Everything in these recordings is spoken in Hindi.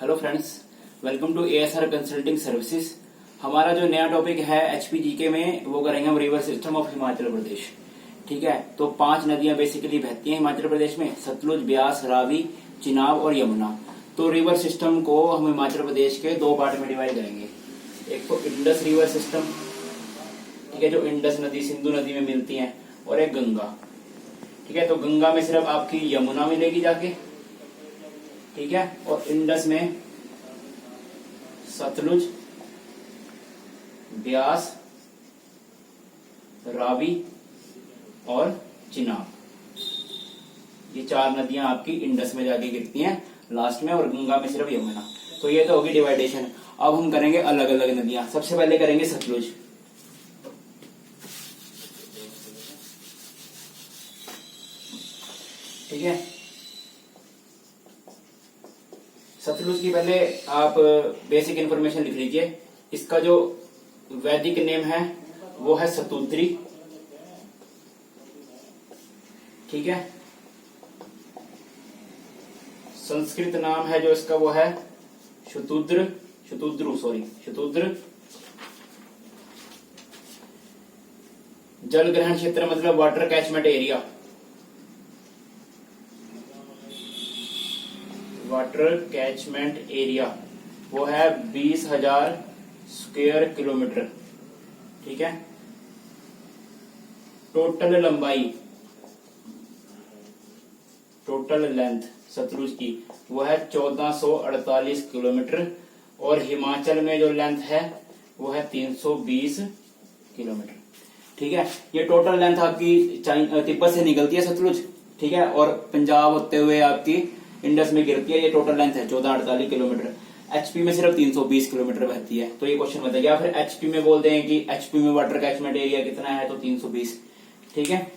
Hello friends, welcome to ASR consulting services. हमारा जो नया टॉपिक है एचपीजीके में वो करेंगे हम river system of Himachal Pradesh. ठीक है, तो 5 नदियां बेसिकली बहती हैं हिमाचल प्रदेश में: सतलुज, ब्यास, रावी, चिनाब और यमुना। तो रिवर सिस्टम को हम हिमाचल प्रदेश के 2 पार्ट में डिवाइड करेंगे। एक तो इंडस रिवर सिस्टम, ठीक है, जो इंडस नदी सिंधु नदी में मिलती है, और एक गंगा। ठीक है, तो गंगा में सिर्फ आपकी यमुना मिलेगी जाके, ठीक है, और इंडस में सतलुज, ब्यास, रावी और चिनाब, ये 4 नदियां आपकी इंडस में जाके गिरती हैं लास्ट में, और गंगा में सिर्फ यमुना। तो ये तो होगी डिवाइडेशन। अब हम करेंगे अलग अलग नदियां। सबसे पहले करेंगे सतलुज। ठीक है, सतलुज की पहले आप बेसिक इंफॉर्मेशन लिख लीजिए। इसका जो वैदिक नेम है वो है शतुद्री। ठीक है, संस्कृत नाम है जो इसका वो है शतुद्र। जल ग्रहण क्षेत्र मतलब water catchment area, water catchment area वो है 20,000 स्क्वायर किलोमीटर। ठीक है, टोटल लंबाई, टोटल लेंथ सतलुज की वो है 1448 किलोमीटर, और हिमाचल में जो लेंथ है वो है 320 किलोमीटर। ठीक है, ये टोटल लेंथ आपकी तिब्बत से निकलती है सतलुज, ठीक है, और पंजाब होते हुए आपकी इंडस में गिरती है। ये टोटल लेंथ है 1448 किलोमीटर। एचपी में सिर्फ 320 किलोमीटर बहती है। तो ये क्वेश्चन बताइए, या फिर एचपी में बोलते हैं कि एचपी में वाटर कैचमेंट एरिया कितना है, तो 320। ठीक है,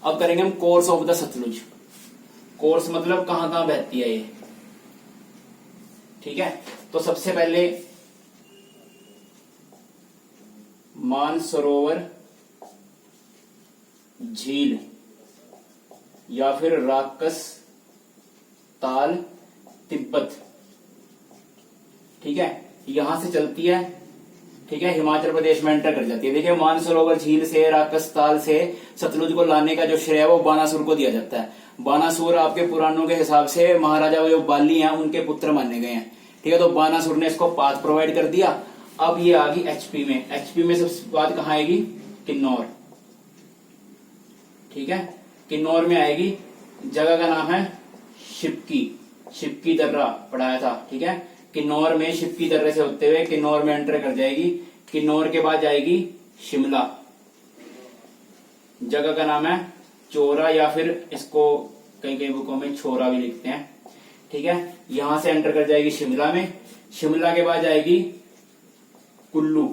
अब करेंगे हम course of the Sutlej. Course मतलब कहां कहां बहती है ये। ठीक है, तो सबसे पहले मानसरोवर झील या फिर राकस ताल, तिब्बत। ठीक है, यहां से चलती है, ठीक है, हिमाचल प्रदेश में एंटर कर जाती है। देखिए, मानसरोवर झील से, राकस ताल से सतलुज को लाने का जो श्रेय है वो बानासुर को दिया जाता है। बानासुर आपके पुराणों के हिसाब से महाराजा जो बाली हैं उनके पुत्र माने गए हैं। ठीक है, तो बानासुर ने इसको पाथ प्रोवाइड कर दिया। अब ये आ गई एचपी में। एचपी में सबसे बात कहां आएगी? किन्नौर। ठीक है, किन्नौर में आएगी। जगह का नाम है शिवकी दर्रा, पढ़ाया था। ठीक है, किन्नौर में शिवकी दर्रे से होते हुए किन्नौर में एंटर कर जाएगी। किन्नौर के बाद जाएगी शिमला। जगह का नाम है चोरा, या फिर इसको कई कई बुकों में छोरा भी लिखते हैं। ठीक है, यहां से एंटर कर जाएगी शिमला में। शिमला के बाद जाएगी कुल्लू,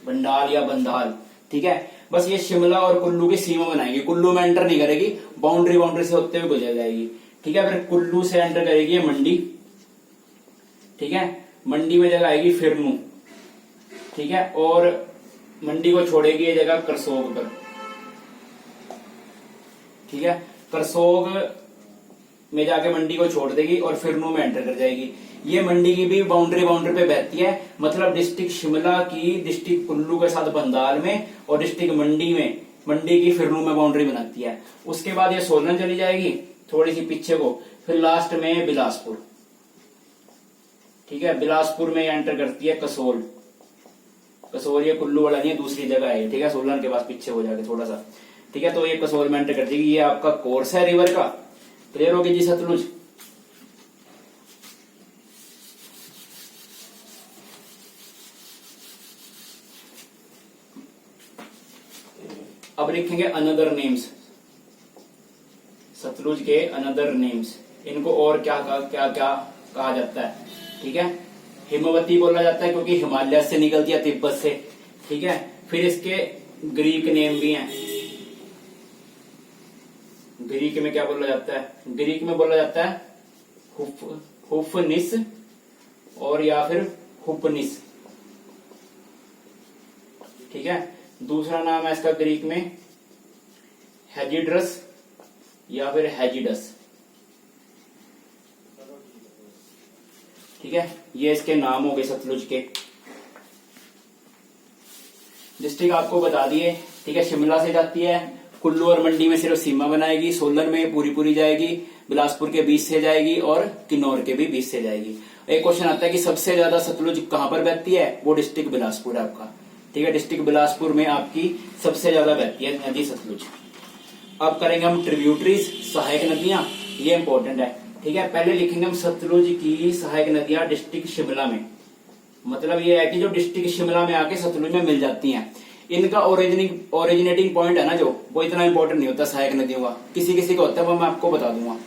बंडाल या बंदाल। ठीक है, बस ये शिमला और कुल्लू की सीमा बनाएगी। कुल्लू में एंटर नहीं करेगी, बाउंड्री से होते हुए गुजर जाएगी। ठीक है, फिर कुल्लू से एंटर करेगी मंडी। ठीक है, मंडी में जगह आएगी फिरनू। ठीक है, और मंडी को छोड़ेगी ये जगह करसोग पर। ठीक है, करसोग में जाके मंडी को छोड़ देगी और फिरनू में एंटर कर जाएगी। ये मंडी की भी बाउंड्री पे बहती है, मतलब डिस्ट्रिक्ट शिमला की डिस्ट्रिक्ट कुल्लू के साथ बंदाल में, और डिस्ट्रिक्ट मंडी की फिरनू में बाउंड्री बनाती है। उसके बाद ये सोलन चली जाएगी थोड़ी सी पीछे को, फिर लास्ट में बिलासपुर। ठीक है, बिलासपुर में एंटर करती है कसोल। ये कुल्लू वाला नहीं है, दूसरी जगह है। ठीक है, सोलन के पास पीछे हो जाएगा थोड़ा सा। ठीक है, तो ये कसोल में एंटर कर जाएगी। ये आपका कोर्स है रिवर का। क्लियर होगी जी सतलुज। अब लिखेंगे अनदर नेम्स, सतलुज के अनदर नेम्स। इनको और क्या कहा जाता है। ठीक है, हिमवती बोला जाता है क्योंकि हिमालय से निकलती है, तिब्बत से। ठीक है, फिर इसके ग्रीक नेम भी हैं। ग्रीक में क्या बोला जाता है? ग्रीक में बोला जाता है हुफनिस और या फिर हुपनिस। ठीक है। दूसरा नाम है इसका ग्रीक में हेजिड्रस या फिर हेजिडस, ठीक है। ये इसके नाम हो गए सतलुज के। डिस्ट्रिक्ट आपको बता दिए, ठीक है। शिमला से जाती है, कुल्लू और मंडी में सिर्फ सीमा बनाएगी, सोलन में पूरी पूरी जाएगी, बिलासपुर के बीच से जाएगी और किन्नौर के भी बीच से जाएगी। एक क्वेश्चन आता है कि सबसे ज्यादा सतलुज कहां पर बहती है, वो डिस्ट्रिक्ट बिलासपुर है आपका, ठीक है। डिस्ट्रिक्ट बिलासपुर में आपकी सबसे ज्यादा बहती है नदी सतलुज। अब करेंगे हम ट्रिब्यूटरीज, सहायक नदियां, ये इंपॉर्टेंट है, ठीक है। पहले लिखेंगे हम सतलुज की सहायक नदियां डिस्ट्रिक्ट शिमला में, मतलब ये है कि जो डिस्ट्रिक्ट शिमला में आके सतलुज में मिल जाती हैं। इनका ओरिजिनेटिंग पॉइंट है ना जो, वो इतना इंपॉर्टेंट नहीं होता सहायक नदियों का, किसी किसी का होता है, वो मैं आपको बता दूंगा,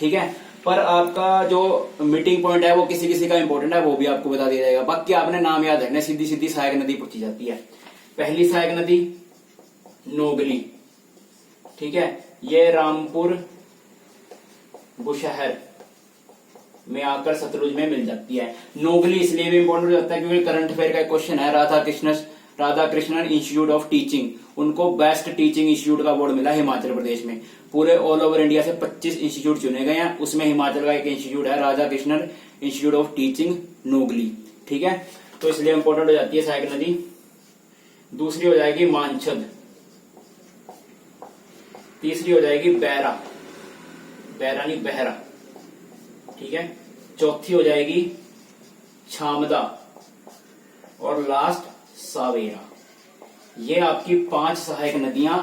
ठीक है। पर आपका जो मीटिंग पॉइंट है वो किसी किसी का इंपॉर्टेंट है, वो भी आपको बता दिया जाएगा। बाकी आपने नाम याद रखना, सीधी सीधी सहायक नदी पूछी जाती है। पहली सहायक नदी नोगली, ठीक है। ये रामपुर बुशहर में आकर सतलुज में मिल जाती है। नोगली इसलिए भी इंपॉर्टेंट हो जाता है क्योंकि करंट अफेयर का क्वेश्चन है, Radha Krishnan institute of teaching, उनको बेस्ट टीचिंग इंस्टीट्यूट का अवार्ड मिला हिमाचल प्रदेश में। पूरे ऑल ओवर इंडिया से 25 इंस्टीट्यूट चुने गए हैं, उसमें हिमाचल का एक इंस्टीट्यूट है Radha Krishnan institute of teaching Nogli, ठीक है। तो इसलिए इंपॉर्टेंट हो जाती है सहायक नदी। दूसरी हो जाएगी मानछद, तीसरी हो जाएगी बैरा, बैरा नहीं बहरा, ठीक है। चौथी हो जाएगी छामदा और लास्ट सावेरा। ये आपकी 5 सहायक नदियां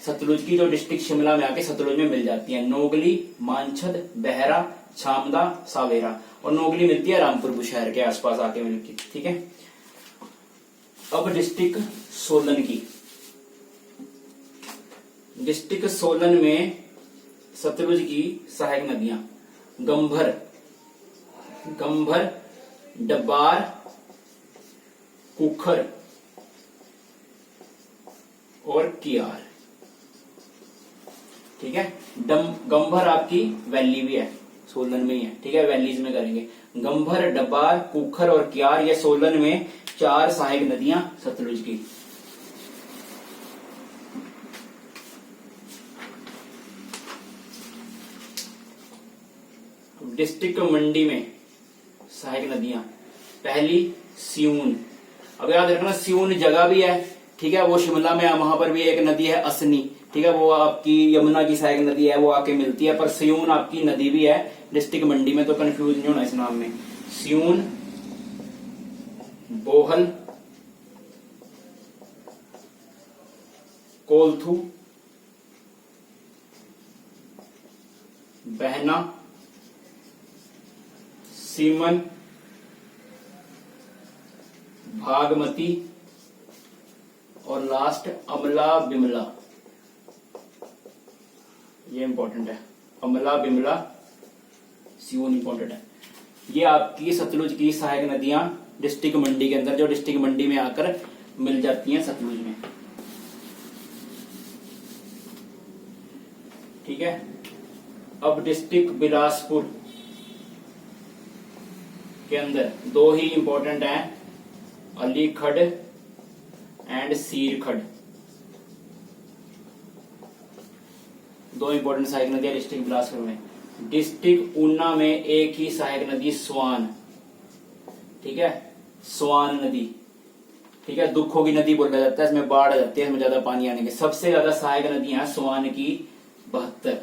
सतलुज की जो डिस्ट्रिक्ट शिमला में आके सतलुज में मिल जाती हैं। नोगली, मानछद, बहरा, छामदा, सावेरा, और नोगली मिलती है रामपुर बुशहर के आसपास आके मिलती, ठीक है। अब डिस्ट्रिक्ट सोलन की, डिस्ट्रिक्ट सोलन में सतलुज की सहायक नदियां गंभर, डब्बार, कुखर और कियार, ठीक है। गंभर आपकी वैली भी है, सोलन में ही है, ठीक है। वैलीज में करेंगे गंभर, डब्बार, कुखर और कियार, ये सोलन में 4 सहायक नदियां सतलुज की। डिस्ट्रिक्ट मंडी में सहायक नदियां, पहली सियून। अब याद रखना सियून जगह भी है, ठीक है, वो शिमला में है, वहां पर भी एक नदी है असनी, ठीक है, वो आपकी यमुना की सहायक नदी है, वो आके मिलती है। पर सियून आपकी नदी भी है डिस्ट्रिक्ट मंडी में, तो कंफ्यूज नहीं होना इस नाम में। सियून, बोहल, कोलथू, बहना, सीमन, भागमती और लास्ट अमला बिमला। ये इंपॉर्टेंट है, अमला बिमला सियून इंपॉर्टेंट है। ये आपकी सतलुज की सहायक नदियां डिस्ट्रिक्ट मंडी के अंदर, जो डिस्ट्रिक्ट मंडी में आकर मिल जाती हैं सतलुज में, ठीक है। अब डिस्ट्रिक्ट बिलासपुर के अंदर 2 ही इंपॉर्टेंट हैं, अलीखड़ एंड सीरखड़, 2 इंपॉर्टेंट सहायक नदियां डिस्ट्रिक्ट बिलासपुर में। डिस्ट्रिक्ट ऊना में एक ही सहायक नदी स्वान, ठीक है, स्वान नदी, ठीक है, दुखों की नदी बोला जाता है, इसमें बाढ़ आ जाती है, इसमें ज्यादा पानी आने के। सबसे ज्यादा सहायक नदियां स्वान की 72,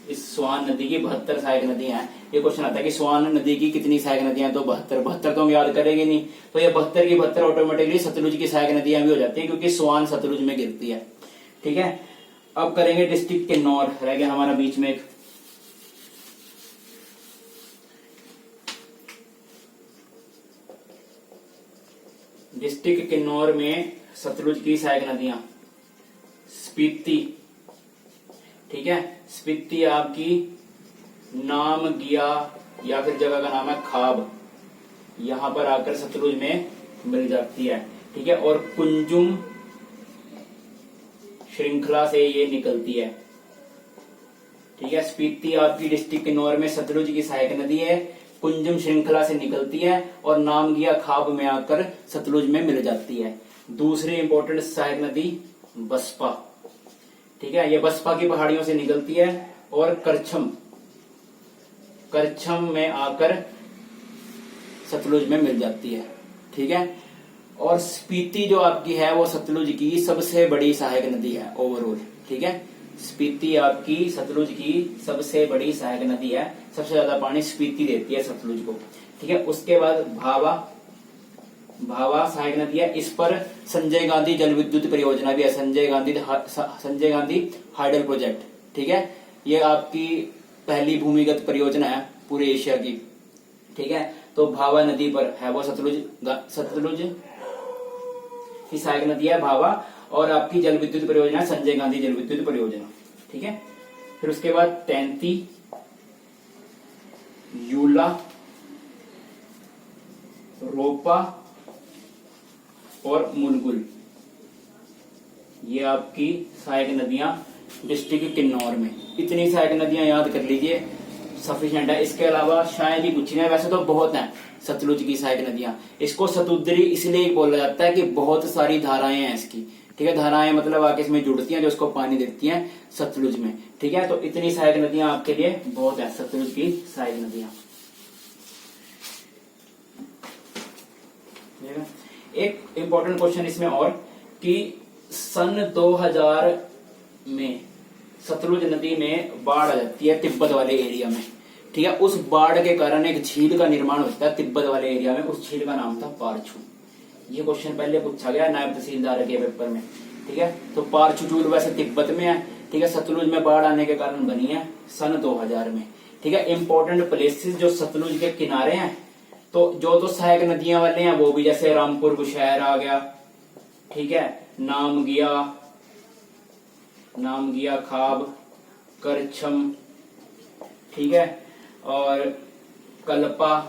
इस स्वान नदी की 72 सहायक नदियां हैं। ये क्वेश्चन आता है कि स्वान नदी की कितनी सहायक नदियां, तो 72 तो हम याद करेंगे नहीं, तो ये 72 की 72 ऑटोमेटिकली सतलुज की सहायक नदियां भी हो जाती है, क्योंकि स्वान सतलुज में गिरती है, ठीक है। अब करेंगे डिस्ट्रिक्ट किन्नौर, रह गया हमारा बीच में एक। डिस्ट्रिक्ट किन्नौर में सतलुज की सहायक नदियां स्पीति, ठीक है, स्पीति आपकी नाम गिया या फिर जगह का नाम है खाब, यहां पर आकर सतलुज में मिल जाती है, ठीक है। और कुंजुम श्रृंखला से ये निकलती है, ठीक है। स्पीति आपकी डिस्ट्रिक्ट किन्नौर में सतलुज की सहायक नदी है, कुंजुम श्रृंखला से निकलती है और नामगिया खाब में आकर सतलुज में मिल जाती है। दूसरी इंपॉर्टेंट सहायक नदी बसपा, ठीक है, ये बसपा की पहाड़ियों से निकलती है और करछम में आकर सतलुज में मिल जाती है, ठीक है। और स्पीति जो आपकी है वो सतलुज की सबसे बड़ी सहायक नदी है ओवरऑल, ठीक है। स्पीति आपकी सतलुज की सबसे बड़ी सहायक नदी है, सबसे ज्यादा पानी स्पीति देती है सतलुज को, ठीक है। उसके बाद भावा सहायक नदी है, इस पर संजय गांधी जल विद्युत परियोजना भी है, संजय गांधी हाइडल प्रोजेक्ट, ठीक है। ये आपकी पहली भूमिगत परियोजना है पूरे एशिया की, ठीक है। तो भावा नदी पर है वो सतलुज की सहायक नदी है भावा, और आपकी जल विद्युत परियोजना संजय गांधी जल विद्युत परियोजना, ठीक है। फिर उसके बाद तैंती, यूला, रोपा और मुलगुल, ये आपकी सहायक नदियां डिस्ट्रिक्ट किन्नौर में। इतनी सहायक नदियां याद कर लीजिए, सफिशिएंट है। इसके अलावा शायद ही कुछ नहीं, वैसे तो बहुत हैं सतलुज की सहायक नदियां। इसको सतुद्री इसलिए बोला जाता है कि बहुत सारी धाराएं हैं इसकी, ठीक है। धाराएं मतलब आके इसमें जुड़ती हैं जो उसको पानी देती हैं सतलुज में, ठीक है। तो इतनी सहायक नदियां आपके लिए बहुत है, सतलुज की सहायक नदियां। एक इंपॉर्टेंट क्वेश्चन इसमें और कि सन 2000 में सतलुज नदी में बाढ़ आ जाती है तिब्बत वाले एरिया में, ठीक है। उस बाढ़ के कारण एक झील का निर्माण होता है तिब्बत वाले एरिया में, उस झील का नाम था पारछू। ये क्वेश्चन पहले पूछा गया नायब तहसीलदार के पेपर में, ठीक है। तो पारछू झील वैसे तिब्बत में है, ठीक है। सतलुज में बाढ़ आने के कारण बनी है सन 2000 में, ठीक है। इंपॉर्टेंट प्लेसेस जो सतलुज के किनारे हैं, तो जो तो सहायक नदियां वाले हैं वो भी, जैसे रामपुर बुशहर आ गया, ठीक है। नामगिया खाब, करछम, ठीक है, और कल्पा,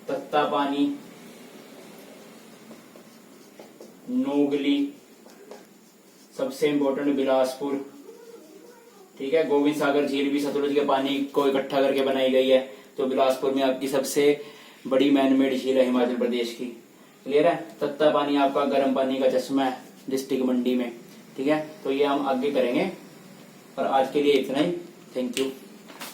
तत्तापानी, नोगली, सबसे इंपॉर्टेंट बिलासपुर, ठीक है। गोविंद सागर झील भी सतलुज के पानी को इकट्ठा करके बनाई गई है, तो बिलासपुर में आपकी सबसे बड़ी मैनमेड झील है हिमाचल प्रदेश की, क्लियर है। तत्तापानी आपका गर्म पानी का चश्मा है डिस्ट्रिक्ट मंडी में, ठीक है। तो ये हम आगे करेंगे, और आज के लिए इतना ही। Thank you.